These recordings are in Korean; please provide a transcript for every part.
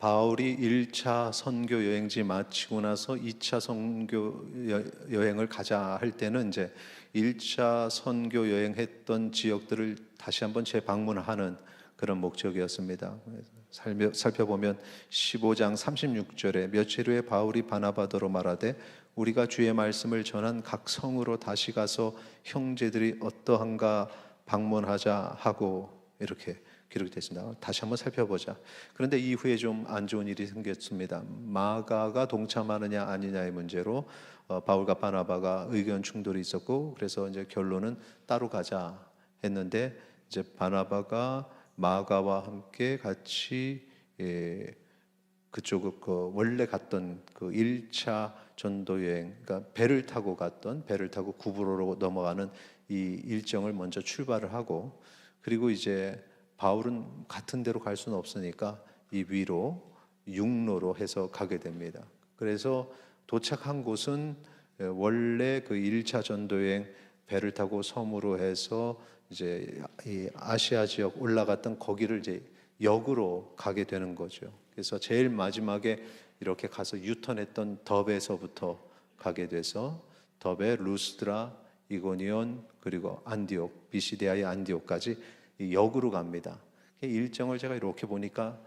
바울이 1차 선교 여행지 마치고 나서 2차 선교 여행을 가자 할 때는 이제 1차 선교 여행했던 지역들을 다시 한번 재방문하는 그런 목적이었습니다. 살펴보면 15장 36절에 며칠 후에 바울이 바나바더로 말하되 우리가 주의 말씀을 전한 각 성으로 다시 가서 형제들이 어떠한가 방문하자 하고 이렇게 기록이 됐습니다. 다시 한번 살펴보자. 그런데 이후에 좀 안 좋은 일이 생겼습니다. 마가가 동참하느냐 아니냐의 문제로 바울과 바나바가 의견 충돌이 있었고, 그래서 이제 결론은 따로 가자 했는데, 이제 바나바가 마가와 함께 같이 그쪽 원래 갔던 그 1차 전도 여행, 그러니까 배를 타고 구브로로 넘어가는 이 일정을 먼저 출발을 하고, 그리고 이제 바울은 같은 데로 갈 수는 없으니까 이 위로 육로로 해서 가게 됩니다. 그래서 도착한 곳은 원래 그 1차 전도여행 배를 타고 섬으로 해서 이제 이 아시아 지역 올라갔던 거기를 이제 역으로 가게 되는 거죠. 그래서 제일 마지막에 이렇게 가서 유턴했던 덥에서부터 가게 돼서 덥에 루스드라, 이고니온, 그리고 안디옥, 비시디아의 안디옥까지 역으로 갑니다. 일정을 제가 이렇게 보니까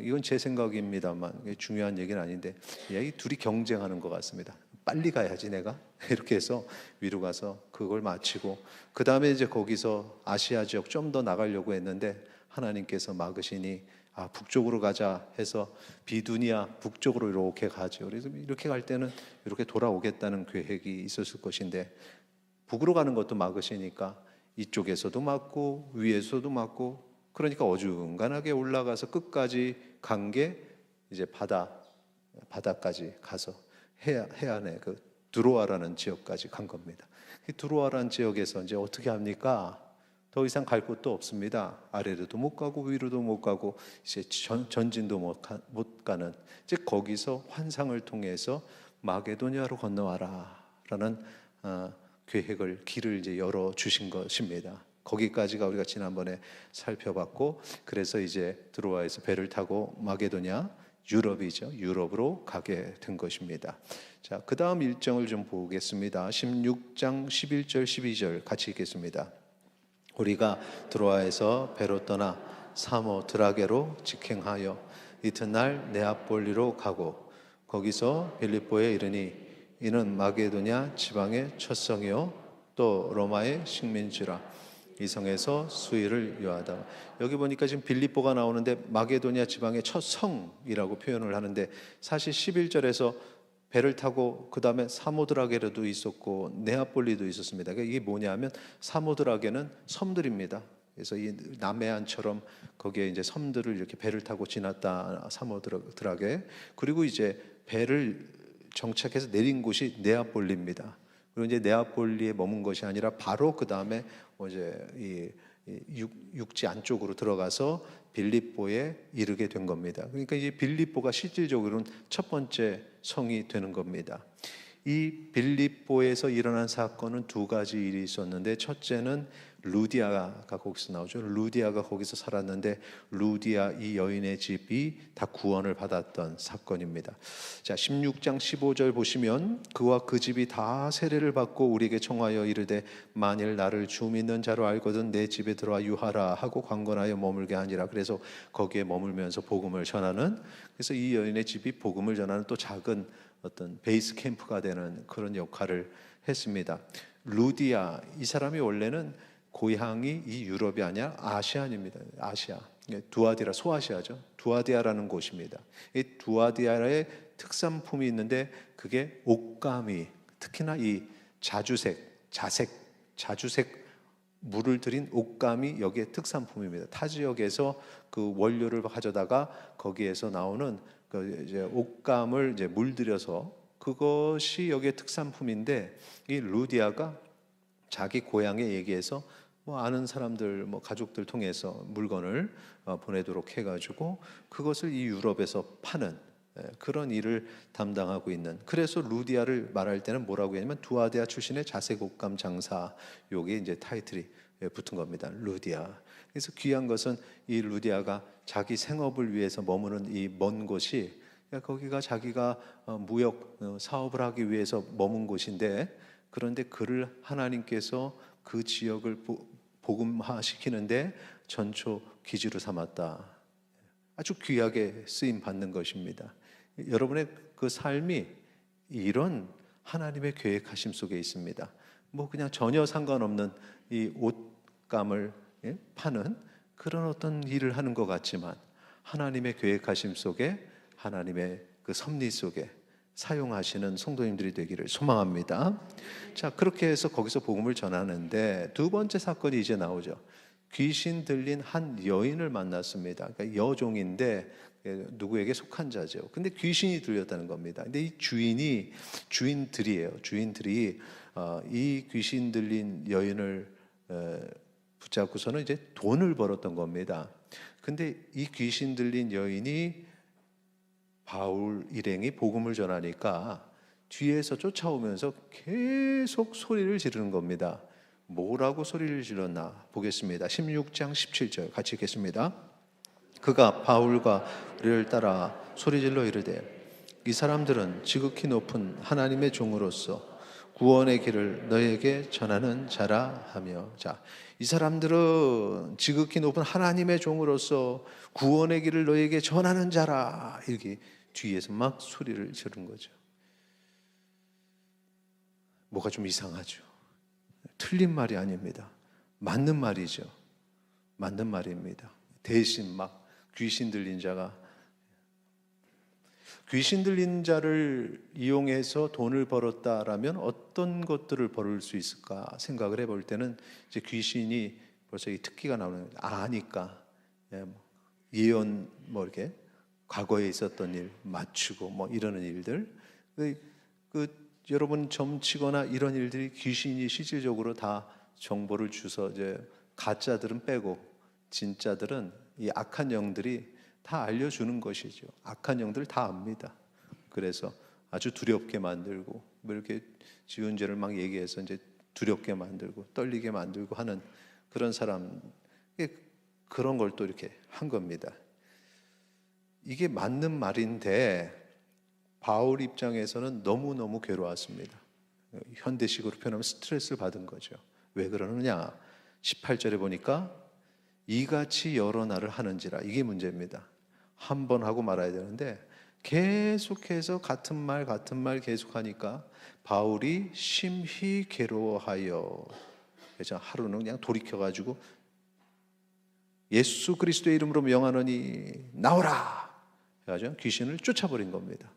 이건 제 생각입니다만 중요한 얘기는 아닌데, 이 둘이 경쟁하는 것 같습니다. 빨리 가야지 내가 이렇게 해서 위로 가서 그걸 마치고, 그 다음에 이제 거기서 아시아 지역 좀 더 나가려고 했는데 하나님께서 막으시니 북쪽으로 가자 해서 비두니아 북쪽으로 이렇게 가죠. 그래서 이렇게 갈 때는 이렇게 돌아오겠다는 계획이 있었을 것인데, 북으로 가는 것도 막으시니까 이쪽에서도 맞고 위에서도 맞고, 그러니까 어중간하게 올라가서 끝까지 간 게 이제 바다까지 가서 해안에 그 드로아라는 지역까지 간 겁니다. 이 드로아라는 지역에서 이제 어떻게 합니까? 더 이상 갈 곳도 없습니다. 아래로도 못 가고 위로도 못 가고 이제 전진도 못 가는, 이제 거기서 환상을 통해서 마게도냐로 건너와라라는 길을 이제 열어 주신 것입니다. 거기까지가 우리가 지난번에 살펴봤고, 그래서 이제 드로아에서 배를 타고 마게도냐, 유럽으로 가게 된 것입니다. 자, 그 다음 일정을 좀 보겠습니다. 16장 11절 12절 같이 읽겠습니다. 우리가 드로아에서 배로 떠나 사모드라게로 직행하여 이튿날 네아폴리로 가고 거기서 빌립보에 이르니 이는 마게도냐 지방의 첫 성이요 또 로마의 식민지라. 이 성에서 수일을 요하다. 여기 보니까 지금 빌립보가 나오는데 마게도냐 지방의 첫 성이라고 표현을 하는데, 사실 11절에서 배를 타고 그 다음에 사모드라게도 있었고 네아폴리도 있었습니다. 그러니까 이게 뭐냐면 사모드라게는 섬들입니다. 그래서 이 남해안처럼 거기에 이제 섬들을 이렇게 배를 타고 지났다, 사모드라게. 그리고 이제 배를 정착해서 내린 곳이 네아폴리입니다. 그리고 이제 네아폴리에 머문 것이 아니라 바로 그 다음에 이제 이 육지 안쪽으로 들어가서 빌립보에 이르게 된 겁니다. 그러니까 이 빌립보가 실질적으로는 첫 번째 성이 되는 겁니다. 이 빌립보에서 일어난 사건은 두 가지 일이 있었는데, 첫째는 루디아가 거기서 나오죠. 루디아가 거기서 살았는데 루디아 이 여인의 집이 다 구원을 받았던 사건입니다. 자, 16장 15절 보시면 그와 그 집이 다 세례를 받고 우리에게 청하여 이르되 만일 나를 주 믿는 자로 알거든 내 집에 들어와 유하라 하고 강권하여 머물게 하니라. 그래서 거기에 머물면서 복음을 전하는, 그래서 이 여인의 집이 복음을 전하는 또 작은 어떤 베이스 캠프가 되는 그런 역할을 했습니다. 루디아, 이 사람이 원래는 고향이 이 유럽이 아니라 아시안입니다. 아시아, 두아디라, 소아시아죠. 두아디아라는 곳입니다. 이 두아디아의 특산품이 있는데 그게 옷감이, 특히나 이 자주색 물을 들인 옷감이 여기에 특산품입니다. 타 지역에서 그 원료를 가져다가 거기에서 나오는 그 이제 옷감을 이제 물들여서 그것이 여기에 특산품인데, 이 루디아가 자기 고향에 얘기해서 아는 사람들, 가족들 통해서 물건을 보내도록 해가지고 그것을 이 유럽에서 파는 그런 일을 담당하고 있는, 그래서 루디아를 말할 때는 뭐라고 했냐면 두아디아 출신의 자색 옷감 장사, 요게 이제 타이틀이 붙은 겁니다. 루디아. 그래서 귀한 것은 이 루디아가 자기 생업을 위해서 머무는 이 먼 곳이, 거기가 자기가 무역 사업을 하기 위해서 머문 곳인데, 그런데 그를 하나님께서 그 지역을 복음화시키는데 전초 기지로 삼았다. 아주 귀하게 쓰임 받는 것입니다. 여러분의 그 삶이 이런 하나님의 계획하심 속에 있습니다. 뭐 그냥 전혀 상관없는 이 옷감을 파는 그런 어떤 일을 하는 것 같지만, 하나님의 계획하심 속에, 하나님의 그 섭리 속에 사용하시는 성도님들이 되기를 소망합니다. 자, 그렇게 해서 거기서 복음을 전하는데 두 번째 사건이 이제 나오죠. 귀신 들린 한 여인을 만났습니다. 그러니까 여종인데 누구에게 속한 자죠. 근데 귀신이 들렸다는 겁니다. 근데 이 주인들이에요. 주인들이 이 귀신 들린 여인을 붙잡고서는 이제 돈을 벌었던 겁니다. 근데 이 귀신 들린 여인이 바울 일행이 복음을 전하니까 뒤에서 쫓아오면서 계속 소리를 지르는 겁니다. 뭐라고 소리를 질렀나 보겠습니다. 16장 17절 같이 읽겠습니다. 그가 바울과 우리를 따라 소리질러 이르되 이 사람들은 지극히 높은 하나님의 종으로서 구원의 길을 너에게 전하는 자라 하며, 자, 이 사람들은 지극히 높은 하나님의 종으로서 구원의 길을 너에게 전하는 자라, 이렇게 뒤에서 막 소리를 지른 거죠. 뭐가 좀 이상하죠. 틀린 말이 아닙니다. 맞는 말이죠. 맞는 말입니다. 대신 막 귀신 들린 자를 이용해서 돈을 벌었다라면 어떤 것들을 벌을 수 있을까 생각을 해볼 때는, 이제 귀신이 벌써 이 특기가 나오는, 아니까 예언 이렇게 과거에 있었던 일 맞추고 이러는 일들, 여러분 점치거나 이런 일들이 귀신이 실질적으로 다 정보를 주서, 이제 가짜들은 빼고 진짜들은 이 악한 영들이 다 알려주는 것이죠. 악한 영들 다 압니다. 그래서 아주 두렵게 만들고, 이렇게 지은 죄를 막 얘기해서 이제 두렵게 만들고 떨리게 만들고 하는 그런 사람, 그런 걸 또 이렇게 한 겁니다. 이게 맞는 말인데 바울 입장에서는 너무너무 괴로웠습니다. 현대식으로 표현하면 스트레스를 받은 거죠. 왜 그러느냐? 18절에 보니까 이같이 여러 날을 하는지라, 이게 문제입니다. 한 번 하고 말아야 되는데 계속해서 같은 말 계속하니까 바울이 심히 괴로워하여, 그래서 하루는 그냥 돌이켜가지고 예수 그리스도의 이름으로 명하노니 나오라 해가지고 귀신을 쫓아버린 겁니다.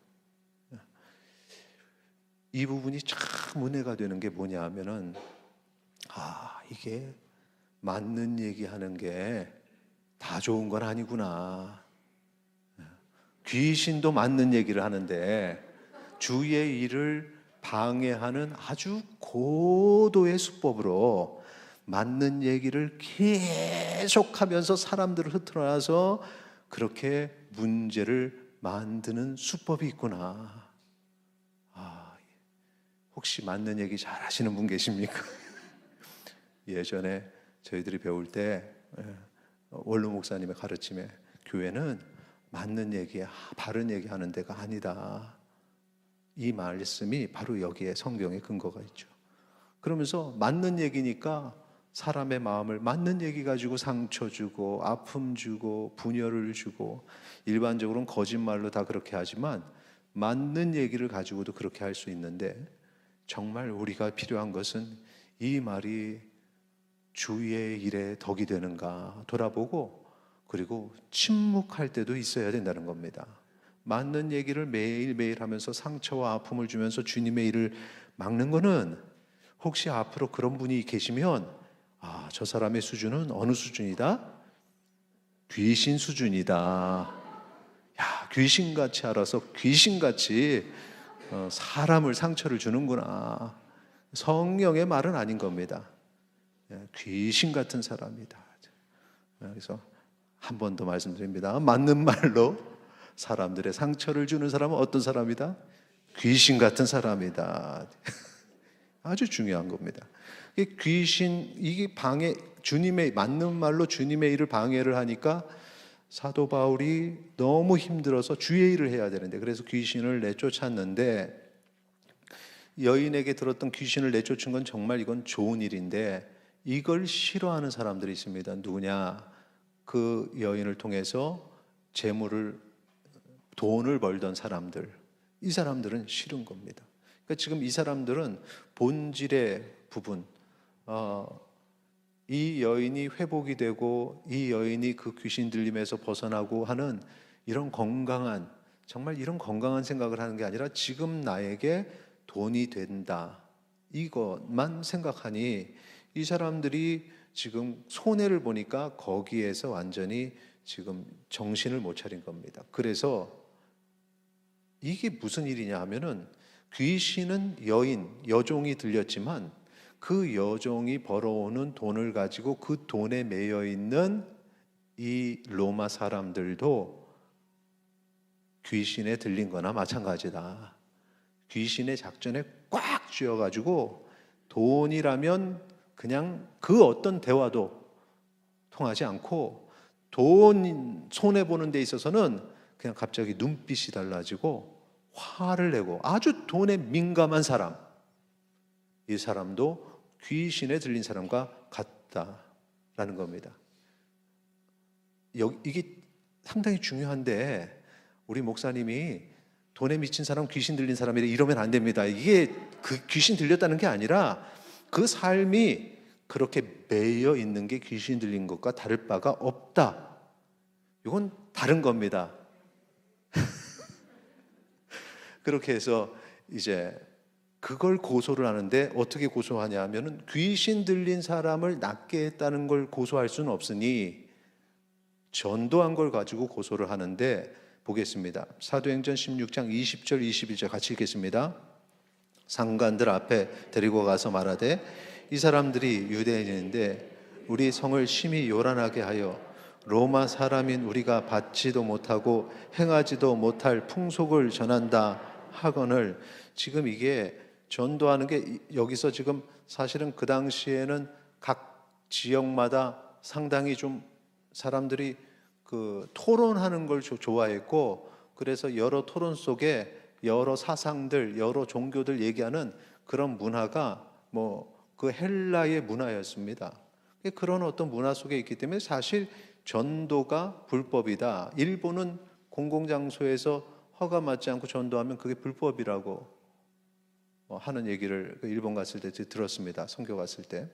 이 부분이 참 은혜가 되는 게 뭐냐 하면은, 이게 맞는 얘기하는 게 다 좋은 건 아니구나. 귀신도 맞는 얘기를 하는데 주의 일을 방해하는 아주 고도의 수법으로 맞는 얘기를 계속하면서 사람들을 흐트러놔서 그렇게 문제를 만드는 수법이 있구나. 혹시 맞는 얘기 잘 하시는 분 계십니까? 예전에 저희들이 배울 때 원로 목사님의 가르침에, 교회는 맞는 얘기, 바른 얘기 하는 데가 아니다. 이 말씀이 바로 여기에 성경에 근거가 있죠. 그러면서 맞는 얘기니까 사람의 마음을 맞는 얘기 가지고 상처 주고 아픔 주고 분열을 주고, 일반적으로는 거짓말로 다 그렇게 하지만 맞는 얘기를 가지고도 그렇게 할 수 있는데, 정말 우리가 필요한 것은 이 말이 주의 일에 덕이 되는가 돌아보고, 그리고 침묵할 때도 있어야 된다는 겁니다. 맞는 얘기를 매일매일 하면서 상처와 아픔을 주면서 주님의 일을 막는 거는, 혹시 앞으로 그런 분이 계시면 저 사람의 수준은 어느 수준이다? 귀신 수준이다. 귀신같이 알아서 귀신같이 사람을 상처를 주는구나. 성령의 말은 아닌 겁니다. 귀신 같은 사람이다. 그래서 한 번 더 말씀드립니다. 맞는 말로 사람들의 상처를 주는 사람은 어떤 사람이다? 귀신 같은 사람이다. 아주 중요한 겁니다. 이게 주님의 맞는 말로 주님의 일을 방해를 하니까 사도 바울이 너무 힘들어서 주의 일을 해야 되는데, 그래서 귀신을 내쫓았는데, 여인에게 들었던 귀신을 내쫓은 건 정말 이건 좋은 일인데 이걸 싫어하는 사람들이 있습니다. 누구냐? 그 여인을 통해서 돈을 벌던 사람들. 이 사람들은 싫은 겁니다. 그러니까 지금 이 사람들은 본질의 부분, 이 여인이 회복이 되고 이 여인이 그 귀신 들림에서 벗어나고 하는 이런 정말 이런 건강한 생각을 하는 게 아니라 지금 나에게 돈이 된다, 이것만 생각하니 이 사람들이 지금 손해를 보니까 거기에서 완전히 지금 정신을 못 차린 겁니다. 그래서 이게 무슨 일이냐 하면은, 귀신은 여종이 들렸지만 그 여종이 벌어오는 돈을 가지고 그 돈에 매여 있는 이 로마 사람들도 귀신에 들린 거나 마찬가지다. 귀신의 작전에 꽉 쥐어가지고 돈이라면 그냥 그 어떤 대화도 통하지 않고, 돈 손해보는 데 있어서는 그냥 갑자기 눈빛이 달라지고 화를 내고, 아주 돈에 민감한 사람, 이 사람도 귀신에 들린 사람과 같다라는 겁니다. 이게 상당히 중요한데, 우리 목사님이 돈에 미친 사람, 귀신 들린 사람이래 이러면 안 됩니다. 이게 그 귀신 들렸다는 게 아니라 그 삶이 그렇게 매여 있는 게 귀신 들린 것과 다를 바가 없다. 이건 다른 겁니다. 그렇게 해서 이제 그걸 고소를 하는데, 어떻게 고소하냐 하면은 귀신 들린 사람을 낫게 했다는 걸 고소할 수는 없으니 전도한 걸 가지고 고소를 하는데, 보겠습니다. 사도행전 16장 20절 21절 같이 읽겠습니다. 상관들 앞에 데리고 가서 말하되, 이 사람들이 유대인인데 우리 성을 심히 요란하게 하여 로마 사람인 우리가 받지도 못하고 행하지도 못할 풍속을 전한다 하거늘. 지금 이게 전도하는 게, 여기서 지금 사실은 그 당시에는 각 지역마다 상당히 좀 사람들이 그 토론하는 걸 좋아했고, 그래서 여러 토론 속에 여러 사상들, 여러 종교들 얘기하는 그런 문화가 그 헬라의 문화였습니다. 그런 어떤 문화 속에 있기 때문에 사실 전도가 불법이다. 일본은 공공장소에서 허가 받지 않고 전도하면 그게 불법이라고 하는 얘기를 일본 갔을 때 들었습니다. 선교 갔을 때.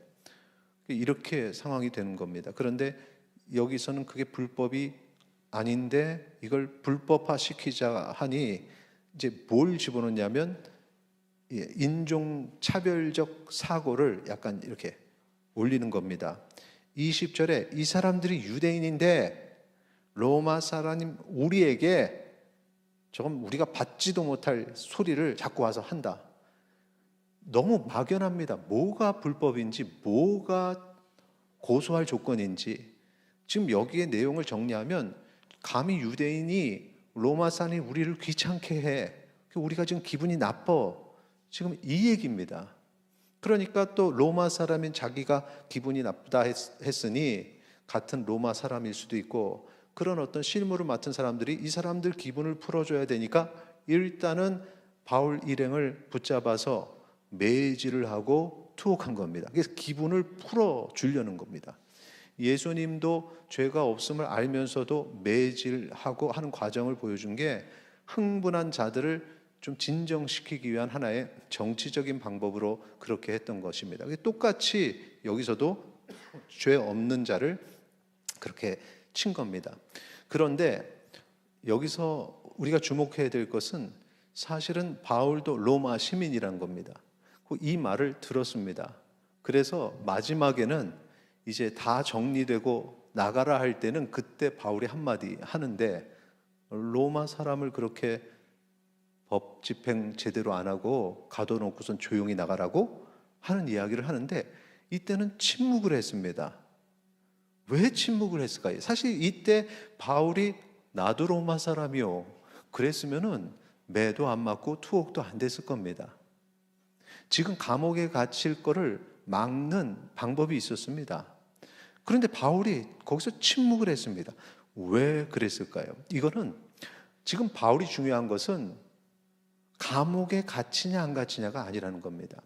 이렇게 상황이 되는 겁니다. 그런데 여기서는 그게 불법이 아닌데 이걸 불법화 시키자 하니 이제 뭘 집어넣냐면, 인종차별적 사고를 약간 이렇게 올리는 겁니다. 20절에 이 사람들이 유대인인데 로마 사람 우리에게 조금 우리가 받지도 못할 소리를 자꾸 와서 한다. 너무 막연합니다. 뭐가 불법인지, 뭐가 고소할 조건인지. 지금 여기에 내용을 정리하면, 감히 유대인이 로마 사람이 우리를 귀찮게 해, 우리가 지금 기분이 나빠, 지금 이 얘기입니다. 그러니까 또 로마 사람인 자기가 기분이 나쁘다 했으니 같은 로마 사람일 수도 있고, 그런 어떤 실무를 맡은 사람들이 이 사람들 기분을 풀어줘야 되니까 일단은 바울 일행을 붙잡아서 매질을 하고 투옥한 겁니다. 그래서 기분을 풀어주려는 겁니다. 예수님도 죄가 없음을 알면서도 매질하고 하는 과정을 보여준 게, 흥분한 자들을 좀 진정시키기 위한 하나의 정치적인 방법으로 그렇게 했던 것입니다. 똑같이 여기서도 죄 없는 자를 그렇게 친 겁니다. 그런데 여기서 우리가 주목해야 될 것은, 사실은 바울도 로마 시민이란 겁니다. 이 말을 들었습니다. 그래서 마지막에는 이제 다 정리되고 나가라 할 때는 그때 바울이 한마디 하는데, 로마 사람을 그렇게 법 집행 제대로 안 하고 가둬놓고선 조용히 나가라고 하는 이야기를 하는데, 이때는 침묵을 했습니다. 왜 침묵을 했을까요? 사실 이때 바울이 나도 로마 사람이요 그랬으면은 매도 안 맞고 투옥도 안 됐을 겁니다. 지금 감옥에 갇힐 거를 막는 방법이 있었습니다. 그런데 바울이 거기서 침묵을 했습니다. 왜 그랬을까요? 이거는 지금 바울이 중요한 것은 감옥에 갇히냐 안 갇히냐가 아니라는 겁니다.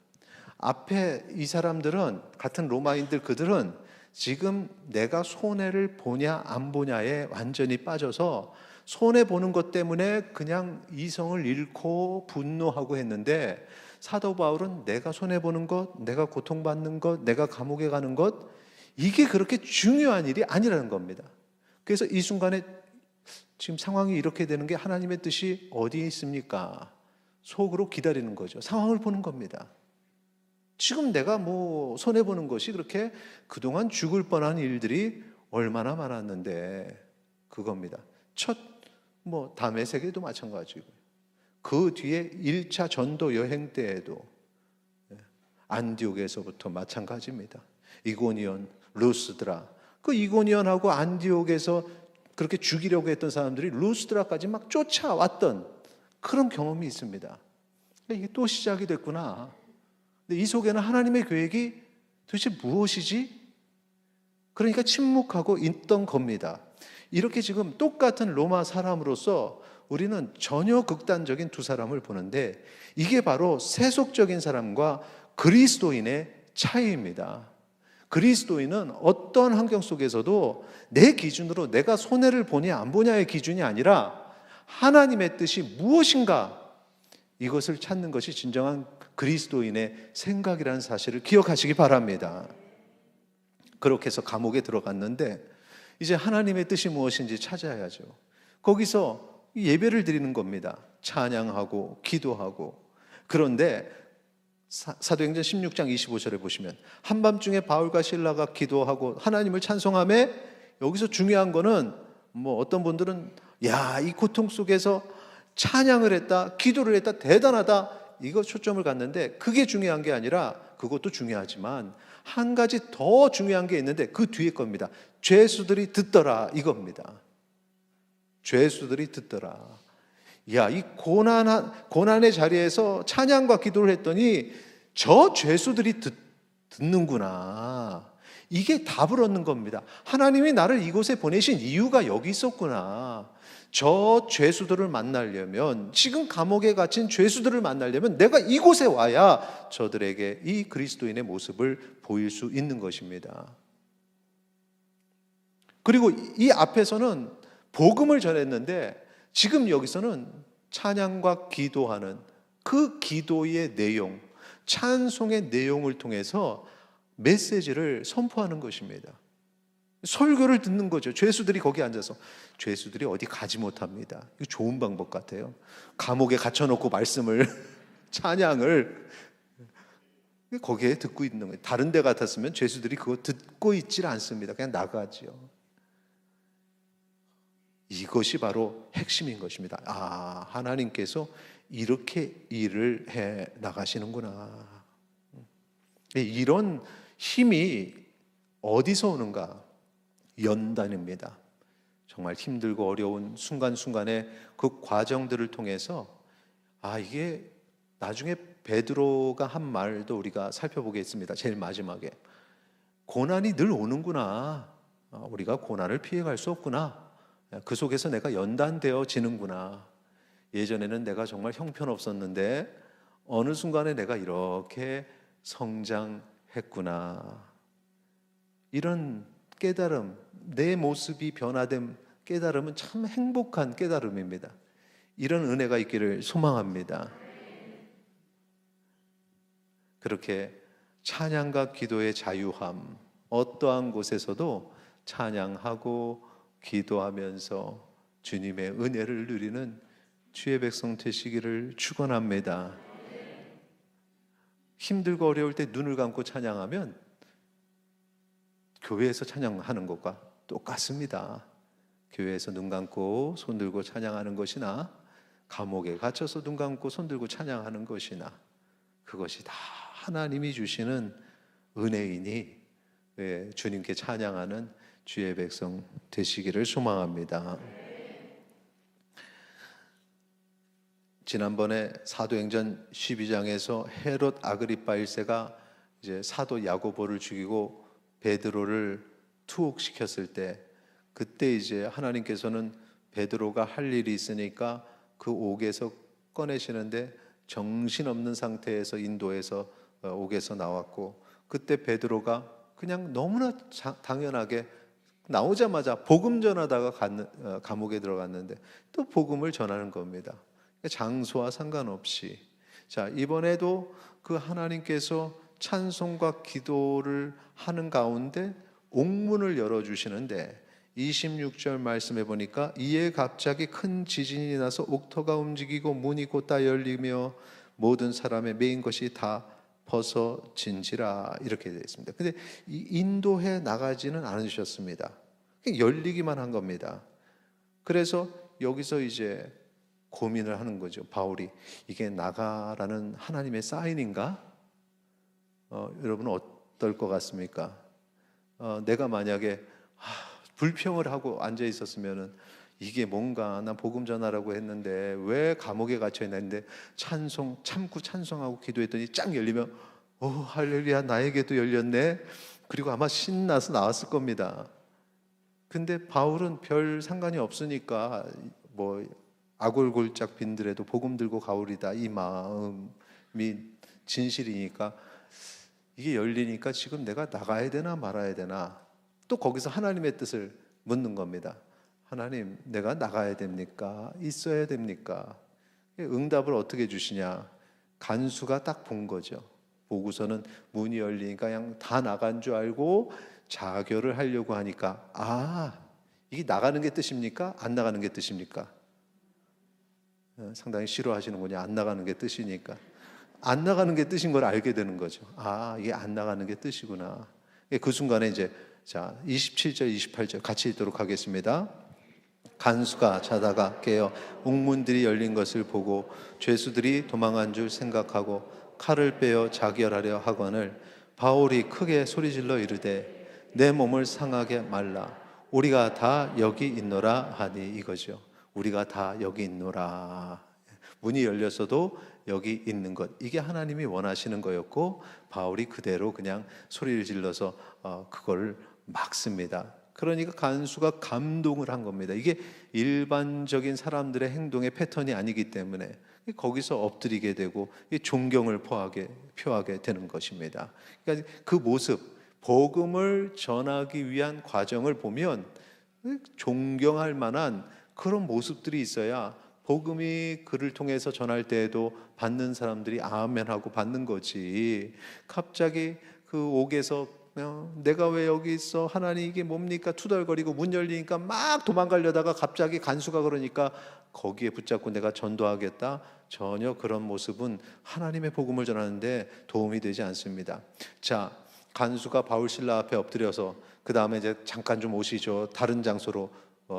앞에 이 사람들은, 같은 로마인들, 그들은 지금 내가 손해를 보냐 안 보냐에 완전히 빠져서 손해보는 것 때문에 그냥 이성을 잃고 분노하고 했는데, 사도 바울은 내가 손해보는 것, 내가 고통받는 것, 내가 감옥에 가는 것, 이게 그렇게 중요한 일이 아니라는 겁니다. 그래서 이 순간에 지금 상황이 이렇게 되는 게 하나님의 뜻이 어디에 있습니까? 속으로 기다리는 거죠. 상황을 보는 겁니다. 지금 내가 손해보는 것이 그렇게 그동안 죽을 뻔한 일들이 얼마나 많았는데, 그겁니다. 다메 세계도 마찬가지고, 그 뒤에 1차 전도 여행 때에도 안디옥에서부터 마찬가지입니다. 이고니온, 루스드라, 그 이고니온하고 안디옥에서 그렇게 죽이려고 했던 사람들이 루스드라까지 막 쫓아왔던 그런 경험이 있습니다. 이게 또 시작이 됐구나. 근데 이 속에는 하나님의 계획이 도대체 무엇이지? 그러니까 침묵하고 있던 겁니다. 이렇게 지금 똑같은 로마 사람으로서 우리는 전혀 극단적인 두 사람을 보는데, 이게 바로 세속적인 사람과 그리스도인의 차이입니다. 그리스도인은 어떤 환경 속에서도 내 기준으로 내가 손해를 보냐 안 보냐의 기준이 아니라 하나님의 뜻이 무엇인가, 이것을 찾는 것이 진정한 그리스도인의 생각이라는 사실을 기억하시기 바랍니다. 그렇게 해서 감옥에 들어갔는데 이제 하나님의 뜻이 무엇인지 찾아야죠. 거기서 예배를 드리는 겁니다. 찬양하고 기도하고. 그런데 사도행전 16장 25절에 보시면 한밤중에 바울과 실라가 기도하고 하나님을 찬송하며, 여기서 중요한 거는 어떤 분들은 이 고통 속에서 찬양을 했다, 기도를 했다, 대단하다, 이거 초점을 갖는데, 그게 중요한 게 아니라, 그것도 중요하지만 한 가지 더 중요한 게 있는데 그 뒤에 겁니다. 죄수들이 듣더라, 이겁니다. 죄수들이 듣더라. 이 고난의 자리에서 찬양과 기도를 했더니 저 죄수들이 듣는구나. 이게 답을 얻는 겁니다. 하나님이 나를 이곳에 보내신 이유가 여기 있었구나. 저 죄수들을 만나려면, 지금 감옥에 갇힌 죄수들을 만나려면 내가 이곳에 와야 저들에게 이 그리스도인의 모습을 보일 수 있는 것입니다. 그리고 이 앞에서는 복음을 전했는데, 지금 여기서는 찬양과 기도하는 그 기도의 내용, 찬송의 내용을 통해서 메시지를 선포하는 것입니다. 설교를 듣는 거죠. 죄수들이 거기 앉아서. 죄수들이 어디 가지 못합니다. 이거 좋은 방법 같아요. 감옥에 갇혀놓고 말씀을 찬양을 거기에 듣고 있는 거예요. 다른 데 같았으면 죄수들이 그거 듣고 있질 않습니다. 그냥 나가죠. 이것이 바로 핵심인 것입니다. 하나님께서 이렇게 일을 해 나가시는구나. 이런 힘이 어디서 오는가? 연단입니다. 정말 힘들고 어려운 순간순간의 그 과정들을 통해서 이게 나중에 베드로가 한 말도 우리가 살펴보겠습니다. 제일 마지막에 고난이 늘 오는구나. 우리가 고난을 피해갈 수 없구나. 그 속에서 내가 연단되어지는구나. 예전에는 내가 정말 형편없었는데 어느 순간에 내가 이렇게 성장했구나. 이런 깨달음, 내 모습이 변화된 깨달음은 참 행복한 깨달음입니다. 이런 은혜가 있기를 소망합니다. 그렇게 찬양과 기도의 자유함, 어떠한 곳에서도 찬양하고 기도하면서 주님의 은혜를 누리는 주의 백성 되시기를 축원합니다. 힘들고 어려울 때 눈을 감고 찬양하면 교회에서 찬양하는 것과 똑같습니다. 교회에서 눈 감고 손 들고 찬양하는 것이나 감옥에 갇혀서 눈 감고 손 들고 찬양하는 것이나 그것이 다 하나님이 주시는 은혜이니 주님께 찬양하는 주의 백성 되시기를 소망합니다. 지난번에 사도행전 12장에서 헤롯 아그리파 1세가 이제 사도 야고보를 죽이고 베드로를 투옥시켰을 때, 그때 이제 하나님께서는 베드로가 할 일이 있으니까 그 옥에서 꺼내시는데 정신없는 상태에서 인도에서 옥에서 나왔고, 그때 베드로가 그냥 너무나 당연하게 나오자마자 복음 전하다가 감옥에 들어갔는데 또 복음을 전하는 겁니다. 장소와 상관없이. 자, 이번에도 그 하나님께서 찬송과 기도를 하는 가운데 옥문을 열어주시는데 26절 말씀해 보니까 이에 갑자기 큰 지진이 나서 옥터가 움직이고 문이 곧다 열리며 모든 사람의 메인 것이 다 벗어진지라, 이렇게 되어 있습니다. 근데 인도해 나가지는 않으셨습니다. 열리기만 한 겁니다. 그래서 여기서 이제 고민을 하는 거죠. 바울이 이게 나가라는 하나님의 사인인가? 여러분은 어떨 것 같습니까? 내가 만약에 불평을 하고 앉아 있었으면은 이게 뭔가, 난 복음 전하라고 했는데 왜 감옥에 갇혀 있는데 참고 찬송하고 기도했더니 쫙 열리면 할렐루야, 나에게도 열렸네. 그리고 아마 신나서 나왔을 겁니다. 근데 바울은 별 상관이 없으니까 뭐 아골골짝 빈들에도 복음 들고 가오리다, 이 마음이 진실이니까 이게 열리니까 지금 내가 나가야 되나 말아야 되나, 또 거기서 하나님의 뜻을 묻는 겁니다. 하나님, 내가 나가야 됩니까? 있어야 됩니까? 응답을 어떻게 주시냐? 간수가 딱 본 거죠. 보고서는 문이 열리니까 그냥 다 나간 줄 알고 자결을 하려고 하니까, 이게 나가는 게 뜻입니까? 안 나가는 게 뜻입니까? 상당히 싫어하시는군요. 안 나가는 게 뜻이니까. 안 나가는 게 뜻인 걸 알게 되는 거죠. 이게 안 나가는 게 뜻이구나. 그 순간에 이제, 자, 27절 28절 같이 읽도록 하겠습니다. 간수가 자다가 깨어 옥문들이 열린 것을 보고 죄수들이 도망한 줄 생각하고 칼을 빼어 자결하려 하거늘 바울이 크게 소리질러 이르되 내 몸을 상하게 말라, 우리가 다 여기 있노라 하니, 이거죠. 우리가 다 여기 있노라. 문이 열렸어도 여기 있는 것, 이게 하나님이 원하시는 거였고 바울이 그대로 그냥 소리를 질러서 그걸 막습니다. 그러니까 간수가 감동을 한 겁니다. 이게 일반적인 사람들의 행동의 패턴이 아니기 때문에 거기서 엎드리게 되고 존경을 표하게 되는 것입니다. 그러니까 그 모습, 복음을 전하기 위한 과정을 보면 존경할 만한 그런 모습들이 있어야 복음이 그를 통해서 전할 때에도 받는 사람들이 아멘하고 받는 거지. 갑자기 그 옥에서 내가 왜 여기 있어? 하나님 이게 뭡니까? 투덜거리고 문 열리니까 막 도망가려다가 갑자기 간수가 그러니까 거기에 붙잡고 내가 전도하겠다. 전혀 그런 모습은 하나님의 복음을 전하는데 도움이 되지 않습니다. 자, 간수가 바울 신라 앞에 엎드려서 그 다음에 이제 잠깐 좀 오시죠. 다른 장소로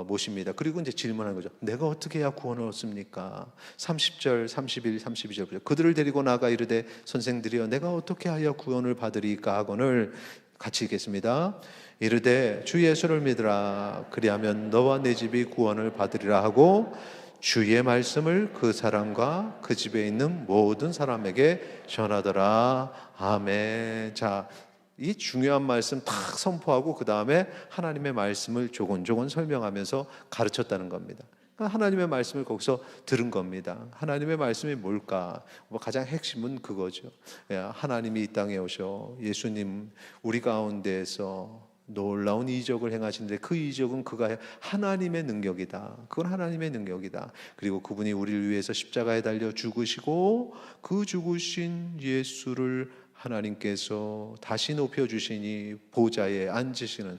모십니다. 그리고 이제 질문하는 거죠. 내가 어떻게 해야 구원을 얻습니까? 30절, 31, 32절 보죠. 그들을 데리고 나가 이르되 선생들이여 내가 어떻게 하여 구원을 받으리까 하거늘, 같이 읽겠습니다. 이르되 주 예수를 믿으라. 그리하면 너와 내 집이 구원을 받으리라 하고 주의 말씀을 그 사람과 그 집에 있는 모든 사람에게 전하더라. 아멘. 자, 이 중요한 말씀 탁 선포하고 그 다음에 하나님의 말씀을 조곤조곤 설명하면서 가르쳤다는 겁니다. 그러니까 하나님의 말씀을 거기서 들은 겁니다. 하나님의 말씀이 뭘까? 가장 핵심은 그거죠. 하나님이 이 땅에 오셔 예수님 우리 가운데에서 놀라운 이적을 행하시는데 그 이적은 그가 하나님의 능력이다. 그건 하나님의 능력이다. 그리고 그분이 우리를 위해서 십자가에 달려 죽으시고 그 죽으신 예수를 하나님께서 다시 높여주시니 보좌에 앉으시는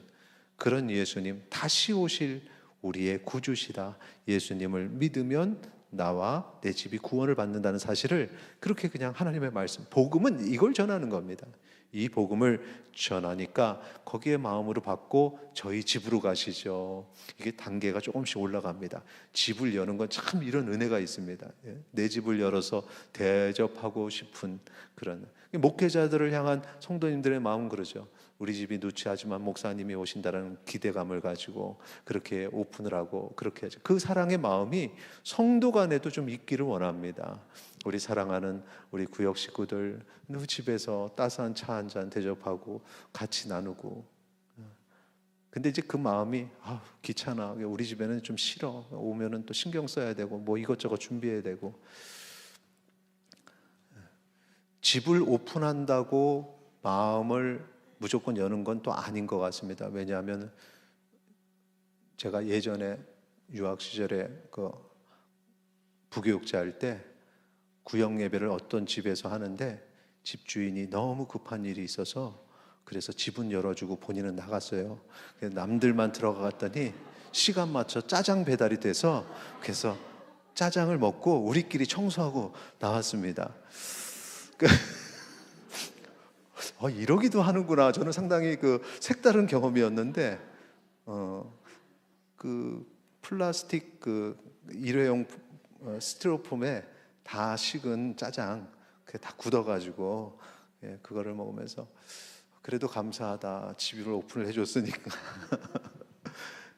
그런 예수님, 다시 오실 우리의 구주시다. 예수님을 믿으면 나와 내 집이 구원을 받는다는 사실을 그렇게 그냥 하나님의 말씀, 복음은 이걸 전하는 겁니다. 이 복음을 전하니까 거기에 마음으로 받고 저희 집으로 가시죠. 이게 단계가 조금씩 올라갑니다. 집을 여는 건 참 이런 은혜가 있습니다. 내 집을 열어서 대접하고 싶은 그런 목회자들을 향한 성도님들의 마음은 그러죠. 우리 집이 누추하지만 목사님이 오신다는 기대감을 가지고 그렇게 오픈을 하고 그렇게 하죠. 그 사랑의 마음이 성도 간에도 좀 있기를 원합니다. 우리 사랑하는 우리 구역 식구들 집에서 따스한 차 한 잔 대접하고 같이 나누고, 근데 이제 그 마음이 귀찮아, 우리 집에는 좀 싫어, 오면은 또 신경 써야 되고 뭐 이것저것 준비해야 되고. 집을 오픈한다고 마음을 무조건 여는 건 또 아닌 것 같습니다. 왜냐하면 제가 예전에 유학 시절에 그 부교육자 할 때 구역 예배를 어떤 집에서 하는데 집주인이 너무 급한 일이 있어서 그래서 집은 열어주고 본인은 나갔어요. 남들만 들어갔더니 시간 맞춰 짜장 배달이 돼서 그래서 짜장을 먹고 우리끼리 청소하고 나왔습니다. 이러기도 하는구나. 저는 상당히 그 색다른 경험이었는데, 그 플라스틱 그 일회용 스티로폼에 다 식은 짜장 다 굳어가지고 그거를 먹으면서 그래도 감사하다, 집을 오픈을 해줬으니까.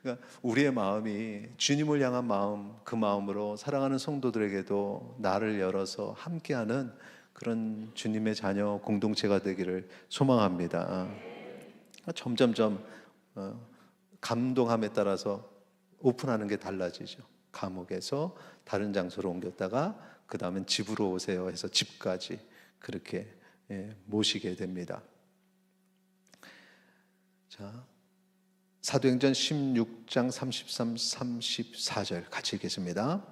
그러니까 우리의 마음이 주님을 향한 마음, 그 마음으로 사랑하는 성도들에게도 나를 열어서 함께하는 그런 주님의 자녀 공동체가 되기를 소망합니다. 점점점 감동함에 따라서 오픈하는 게 달라지죠. 감옥에서 다른 장소로 옮겼다가 그 다음엔 집으로 오세요 해서 집까지 그렇게 모시게 됩니다. 자, 사도행전 16장 33, 34절 같이 읽겠습니다.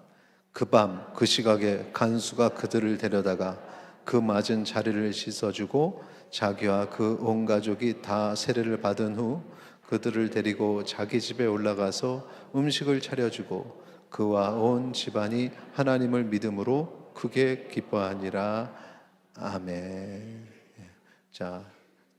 그 밤 그 시각에 간수가 그들을 데려다가 그 맞은 자리를 씻어주고 자기와 그 온 가족이 다 세례를 받은 후 그들을 데리고 자기 집에 올라가서 음식을 차려주고 그와 온 집안이 하나님을 믿음으로 크게 기뻐하니라. 아멘. 자,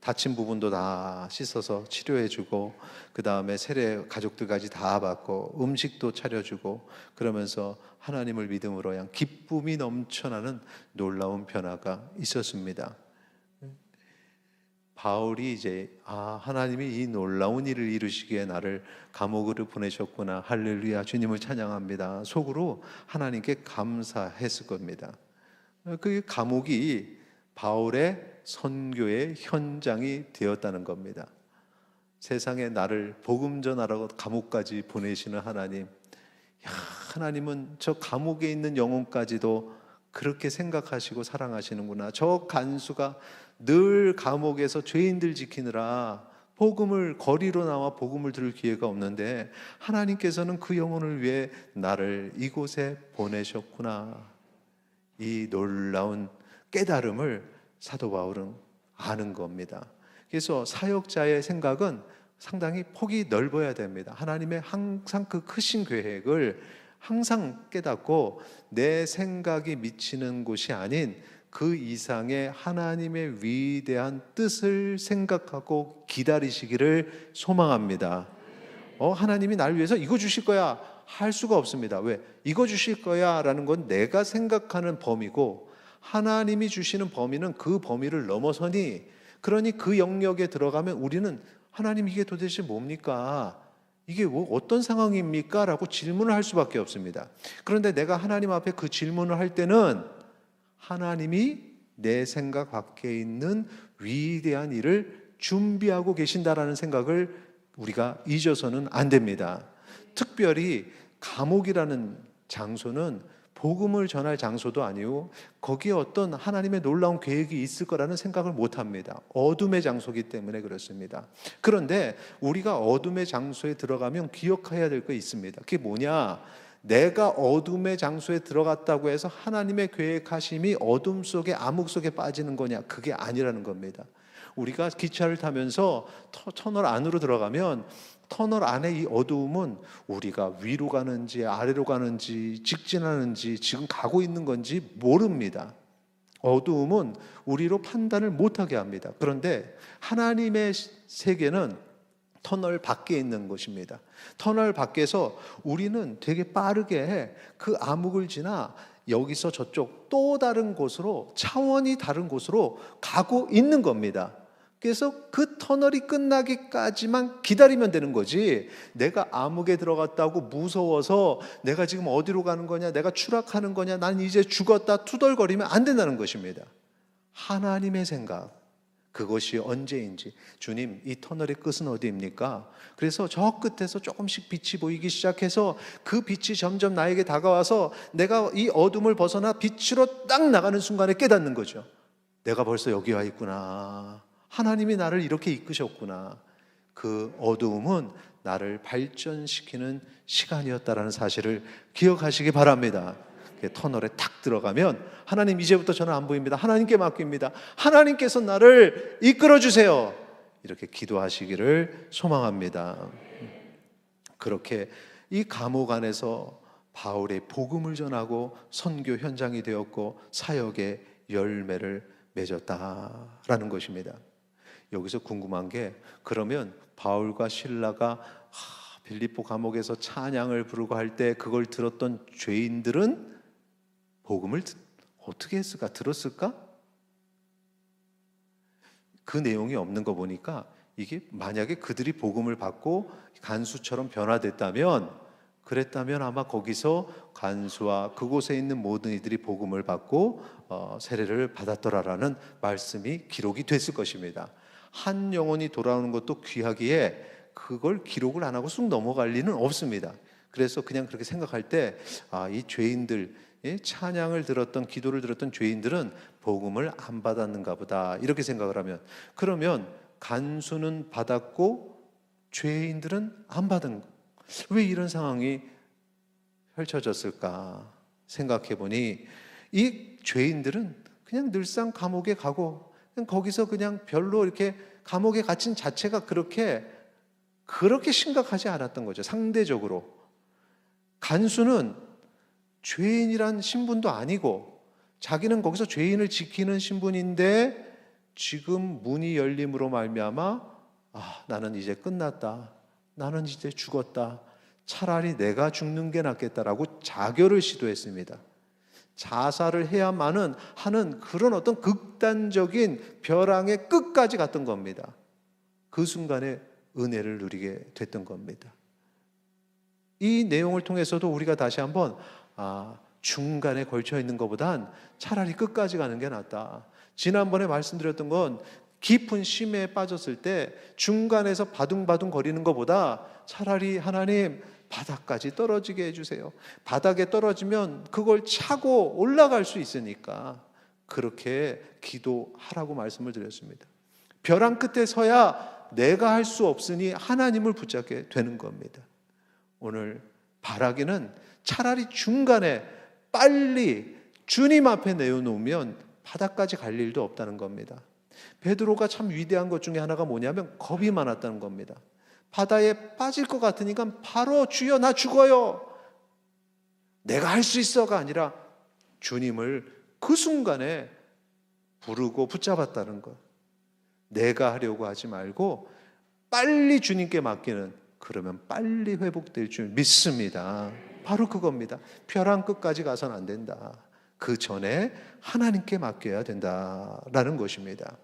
다친 부분도 다 씻어서 치료해주고 그 다음에 세례 가족들까지 다 받고 음식도 차려주고 그러면서 하나님을 믿음으로 그냥 기쁨이 넘쳐나는 놀라운 변화가 있었습니다. 바울이 이제 하나님이 이 놀라운 일을 이루시기에 나를 감옥으로 보내셨구나, 할렐루야, 주님을 찬양합니다, 속으로 하나님께 감사했을 겁니다. 그 감옥이 바울의 선교의 현장이 되었다는 겁니다. 세상에 나를 복음 전하라고 감옥까지 보내시는 하나님, 하나님은 저 감옥에 있는 영혼까지도 그렇게 생각하시고 사랑하시는구나. 저 간수가 늘 감옥에서 죄인들 지키느라 복음을 거리로 나와 복음을 들을 기회가 없는데 하나님께서는 그 영혼을 위해 나를 이곳에 보내셨구나. 이 놀라운 깨달음을 사도 바울은 아는 겁니다. 그래서 사역자의 생각은 상당히 폭이 넓어야 됩니다. 하나님의 항상 그 크신 계획을 항상 깨닫고 내 생각이 미치는 곳이 아닌 그 이상의 하나님의 위대한 뜻을 생각하고 기다리시기를 소망합니다. 하나님이 날 위해서 이거 주실 거야 할 수가 없습니다. 왜? 이거 주실 거야 라는 건 내가 생각하는 범위고 하나님이 주시는 범위는 그 범위를 넘어서니, 그러니 그 영역에 들어가면 우리는 하나님 이게 도대체 뭡니까? 이게 어떤 상황입니까? 라고 질문을 할 수밖에 없습니다. 그런데 내가 하나님 앞에 그 질문을 할 때는 하나님이 내 생각 밖에 있는 위대한 일을 준비하고 계신다라는 생각을 우리가 잊어서는 안 됩니다. 특별히 감옥이라는 장소는 복음을 전할 장소도 아니고 거기에 어떤 하나님의 놀라운 계획이 있을 거라는 생각을 못 합니다. 어둠의 장소이기 때문에 그렇습니다. 그런데 우리가 어둠의 장소에 들어가면 기억해야 될 거 있습니다. 그게 뭐냐? 내가 어둠의 장소에 들어갔다고 해서 하나님의 계획하심이 어둠 속에 암흑 속에 빠지는 거냐? 그게 아니라는 겁니다. 우리가 기차를 타면서 터널 안으로 들어가면 터널 안에 이 어두움은 우리가 위로 가는지 아래로 가는지 직진하는지 지금 가고 있는 건지 모릅니다. 어두움은 우리로 판단을 못하게 합니다. 그런데 하나님의 세계는 터널 밖에 있는 것입니다. 터널 밖에서 우리는 되게 빠르게 그 암흑을 지나 여기서 저쪽 또 다른 곳으로, 차원이 다른 곳으로 가고 있는 겁니다. 그래서 그 터널이 끝나기까지만 기다리면 되는 거지, 내가 암흑에 들어갔다고 무서워서 내가 지금 어디로 가는 거냐, 내가 추락하는 거냐, 난 이제 죽었다 투덜거리면 안 된다는 것입니다. 하나님의 생각, 그것이 언제인지, 주님 이 터널의 끝은 어디입니까? 그래서 저 끝에서 조금씩 빛이 보이기 시작해서 그 빛이 점점 나에게 다가와서 내가 이 어둠을 벗어나 빛으로 딱 나가는 순간에 깨닫는 거죠. 내가 벌써 여기 와 있구나. 하나님이 나를 이렇게 이끄셨구나. 그 어두움은 나를 발전시키는 시간이었다라는 사실을 기억하시기 바랍니다. 터널에 탁 들어가면 하나님 이제부터 저는 안 보입니다. 하나님께 맡깁니다. 하나님께서 나를 이끌어 주세요. 이렇게 기도하시기를 소망합니다. 그렇게 이 감옥 안에서 바울의 복음을 전하고 선교 현장이 되었고 사역의 열매를 맺었다라는 것입니다. 여기서 궁금한 게, 그러면 바울과 실라가 빌립보 감옥에서 찬양을 부르고 할 때 그걸 들었던 죄인들은 복음을 어떻게 했을까? 들었을까? 그 내용이 없는 거 보니까 이게 만약에 그들이 복음을 받고 간수처럼 변화됐다면, 그랬다면 아마 거기서 간수와 그곳에 있는 모든 이들이 복음을 받고 세례를 받았더라라는 말씀이 기록이 됐을 것입니다. 한 영혼이 돌아오는 것도 귀하기에 그걸 기록을 안 하고 쑥 넘어갈 리는 없습니다. 그래서 그냥 그렇게 생각할 때, 이 죄인들, 찬양을 들었던, 기도를 들었던 죄인들은 복음을 안 받았는가 보다, 이렇게 생각을 하면, 그러면 간수는 받았고 죄인들은 안 받은, 왜 이런 상황이 펼쳐졌을까 생각해 보니, 이 죄인들은 그냥 늘상 감옥에 가고 그냥 거기서 그냥 별로 이렇게 감옥에 갇힌 자체가 그렇게 심각하지 않았던 거죠. 상대적으로 간수는 죄인이란 신분도 아니고 자기는 거기서 죄인을 지키는 신분인데, 지금 문이 열림으로 말미암아 나는 이제 끝났다, 나는 이제 죽었다, 차라리 내가 죽는 게 낫겠다라고 자결을 시도했습니다. 자살을 해야만은 하는 그런 어떤 극단적인 벼랑의 끝까지 갔던 겁니다. 그 순간에 은혜를 누리게 됐던 겁니다. 이 내용을 통해서도 우리가 다시 한번 중간에 걸쳐 있는 것보단 차라리 끝까지 가는 게 낫다. 지난번에 말씀드렸던 건 깊은 심해에 빠졌을 때 중간에서 바둥바둥 거리는 것보다 차라리 하나님 바닥까지 떨어지게 해주세요. 바닥에 떨어지면 그걸 차고 올라갈 수 있으니까 그렇게 기도하라고 말씀을 드렸습니다. 벼랑 끝에 서야 내가 할 수 없으니 하나님을 붙잡게 되는 겁니다. 오늘 바라기는 차라리 중간에 빨리 주님 앞에 내어놓으면 바닥까지 갈 일도 없다는 겁니다. 베드로가 참 위대한 것 중에 하나가 뭐냐면 겁이 많았다는 겁니다. 바다에 빠질 것 같으니까 바로 주여 나 죽어요, 내가 할 수 있어가 아니라 주님을 그 순간에 부르고 붙잡았다는 것. 내가 하려고 하지 말고 빨리 주님께 맡기는, 그러면 빨리 회복될 줄 믿습니다. 바로 그겁니다. 벼랑 끝까지 가서는 안 된다. 그 전에 하나님께 맡겨야 된다라는 것입니다.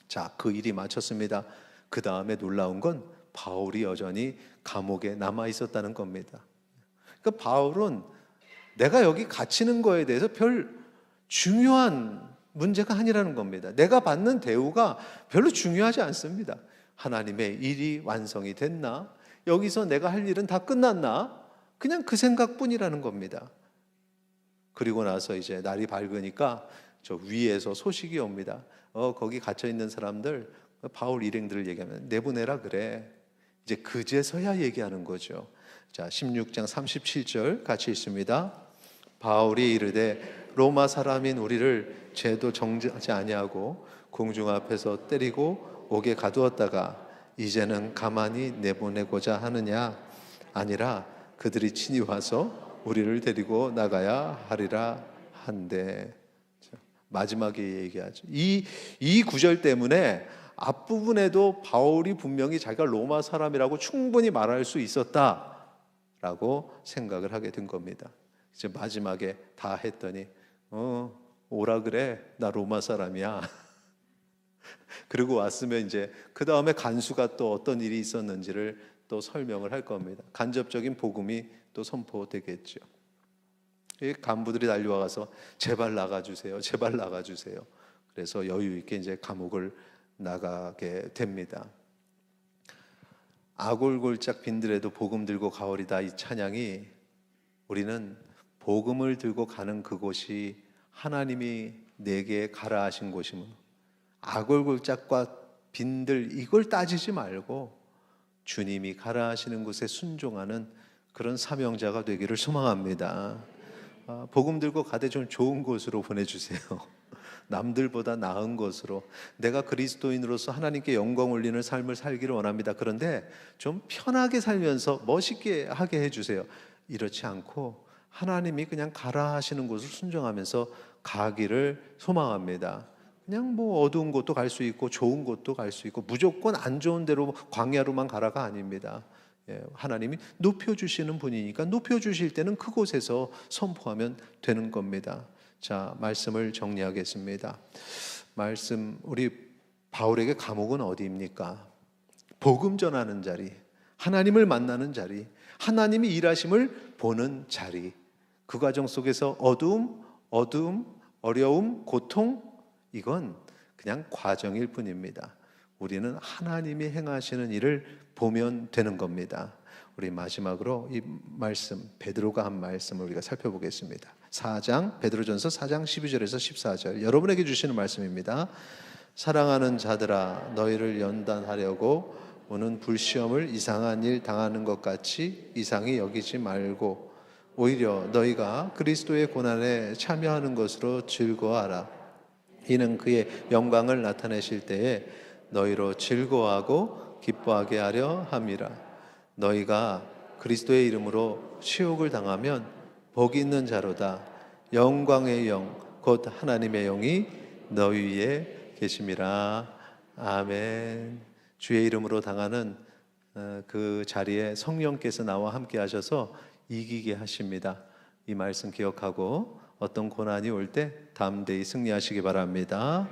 자, 그 일이 마쳤습니다. 그 다음에 놀라운 건 바울이 여전히 감옥에 남아 있었다는 겁니다. 그러니까 바울은 내가 여기 갇히는 거에 대해서 별 중요한 문제가 아니라는 겁니다. 내가 받는 대우가 별로 중요하지 않습니다. 하나님의 일이 완성이 됐나? 여기서 내가 할 일은 다 끝났나? 그냥 그 생각뿐이라는 겁니다. 그리고 나서 이제 날이 밝으니까 저 위에서 소식이 옵니다. 거기 갇혀 있는 사람들, 바울 일행들을 얘기하면 내보내라 그래. 이제 그제서야 얘기하는 거죠. 자, 16장 37절 같이 읽습니다. 바울이 이르되 로마 사람인 우리를 죄도 정죄하지 아니하고 공중 앞에서 때리고 옥에 가두었다가 이제는 가만히 내보내고자 하느냐? 아니라 그들이 친히 와서 우리를 데리고 나가야 하리라 한데. 마지막에 얘기하죠. 이 구절 때문에 앞부분에도 바울이 분명히 자기가 로마 사람이라고 충분히 말할 수 있었다라고 생각을 하게 된 겁니다. 이제 마지막에 다 했더니 오라 그래, 나 로마 사람이야. 그리고 왔으면 이제 그 다음에 간수가 또 어떤 일이 있었는지를 또 설명을 할 겁니다. 간접적인 복음이 또 선포되겠죠. 이 간부들이 달려와서 제발 나가주세요, 제발 나가주세요. 그래서 여유 있게 이제 감옥을 나가게 됩니다. 아골골짝 빈들에도 복음 들고 가오리다, 이 찬양이 우리는 복음을 들고 가는 그곳이 하나님이 내게 가라 하신 곳이면 아골골짝과 빈들 이걸 따지지 말고 주님이 가라 하시는 곳에 순종하는 그런 사명자가 되기를 소망합니다. 복음 들고 가되 좀 좋은 곳으로 보내주세요. 남들보다 나은 것으로. 내가 그리스도인으로서 하나님께 영광 올리는 삶을 살기를 원합니다. 그런데 좀 편하게 살면서 멋있게 하게 해주세요. 이렇지 않고 하나님이 그냥 가라 하시는 곳을 순종하면서 가기를 소망합니다. 그냥 뭐 어두운 곳도 갈 수 있고 좋은 곳도 갈 수 있고 무조건 안 좋은 데로 광야로만 가라가 아닙니다. 하나님이 높여주시는 분이니까 높여주실 때는 그곳에서 선포하면 되는 겁니다. 자, 말씀을 정리하겠습니다. 말씀, 우리 바울에게 감옥은 어디입니까? 복음 전하는 자리, 하나님을 만나는 자리, 하나님이 일하심을 보는 자리. 그 과정 속에서 어두움, 어려움, 고통, 이건 그냥 과정일 뿐입니다. 우리는 하나님이 행하시는 일을 보면 되는 겁니다. 우리 마지막으로 이 말씀, 베드로가 한 말씀을 우리가 살펴보겠습니다. 베드로전서 4장 12절에서 14절, 여러분에게 주시는 말씀입니다. 사랑하는 자들아, 너희를 연단하려고 오는 불시험을 이상한 일 당하는 것 같이 이상히 여기지 말고 오히려 너희가 그리스도의 고난에 참여하는 것으로 즐거워하라. 이는 그의 영광을 나타내실 때에 너희로 즐거워하고 기뻐하게 하려 함이라. 너희가 그리스도의 이름으로 시욕을 당하면 복이 있는 자로다. 영광의 영 곧 하나님의 영이 너희 위에 계심이라. 아멘. 주의 이름으로 당하는 그 자리에 성령께서 나와 함께 하셔서 이기게 하십니다. 이 말씀 기억하고 어떤 고난이 올 때 담대히 승리하시기 바랍니다.